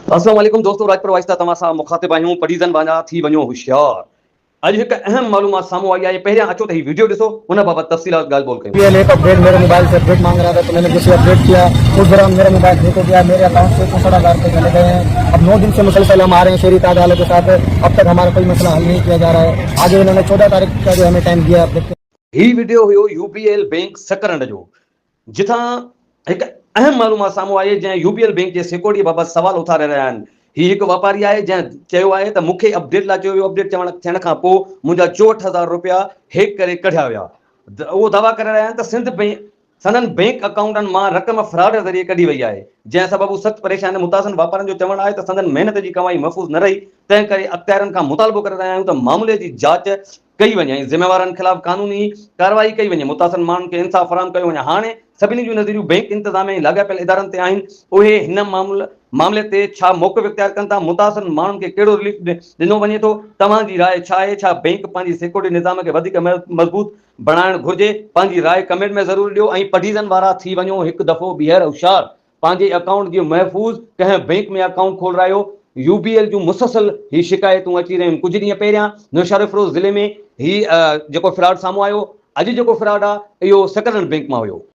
अस्सलाम वालेकुम दोस्तों, राजपुर वाइस्ता तमासा मुखातिब आहियूं पढ़ीज़न वांजा थी वञो होशियार। अॼु हिकु अहम मालूमात साम्हूं आई आहे। पहिरियां अचो त ही वीडियो ॾिसो, हुन बाबति तफ़सीलात ॻाल्हि ॿोल कयूं। एक अपडेट मेरे मोबाइल से अपडेट मांग रहा था, तो मैंने जैसे अपडेट किया उस दौरान मेरा मोबाइल हैक हो गया। मेरे अकाउंट से 65,000 रुपये चले गए हैं। अब 9 दिन से मुसलसल हम आ रहे हैं शहरी ताज वालों के साथ, अब तक हमारा कोई मसला हल नहीं किया जा रहा है। आगे इन्होंने 14 तारीख का जो हमें टाइम दिया है। ही वीडियो हुयो यूपीएल बैंक सकरंड जो, जिथां हिकु अहम मालूमात साम्हूं आई जंहिं यूपीएल बैंक जे सिक्योरिटी बाबति सवाल उथारे रहिया आहिनि। ही हिकु वापारी आहे जंहिं चयो आहे त मूंखे अपडेट लाइ चयो वियो, अपडेट थियण खां पोइ मुंहिंजा 64,000 रुपया हैक करे कढिया विया। उहो दावा करे रहिया आहिनि त सिंध बैंक संदन बैंक अकाउंटनि मां रक़म फ्रॉड ज़रिए कढी वई आहे, जंहिं सबबु सख़्तु परेशान आहे। मुतासिन वापारनि जो चवणु आहे त संदन महिनत जी कमाई महफ़ूज़ न रही, तंहिं करे अख़्तियारनि खां मुतालबो करे रहिया आहियूं त मामले जी जांच कई वञे ऐं ज़िम्मेवारनि ख़िलाफ़ कानूनी कार्रवाई कई वञे, मुतासिन माण्हुनि खे इंसाफ़ फराहम कयो वञे। हाणे सभिनी जूं नज़रियूं बैंक इंतिज़ामिया ऐं लाॻापियल इदारनि ते आहिनि। उहे हिन मामले ते छा मौक़िफ़ इख़्तियार कनि था, मुतासिन माण्हुनि खे कहिड़ो रिलीफ ॾिनो वञे थो, तव्हांजी राय छा आहे? छा बैंक पंहिंजी सिक्योरिटी निज़ाम खे वधीक मज़बूत बणाइणु घुरिजे? पंहिंजी राय कमेंट में ज़रूरु ॾियो ऐं पढ़ीज़न वारा थी वञो हिकु दफ़ो ॿीहर होशियार। पंहिंजे अकाउंट जी महफ़ूज़ कंहिं बैंक में अकाउंट खोलायो। यूबीएल जूं मुसलसल ही शिकायतूं अची रहियूं। कुझु ॾींहं पहिरियां नौशहर फिरोज़ ज़िले में ही जेको फ्रॉड साम्हूं आयो, अॼु जेको फ्रॉड आहे इहो सकरंड बैंक मां हुयो।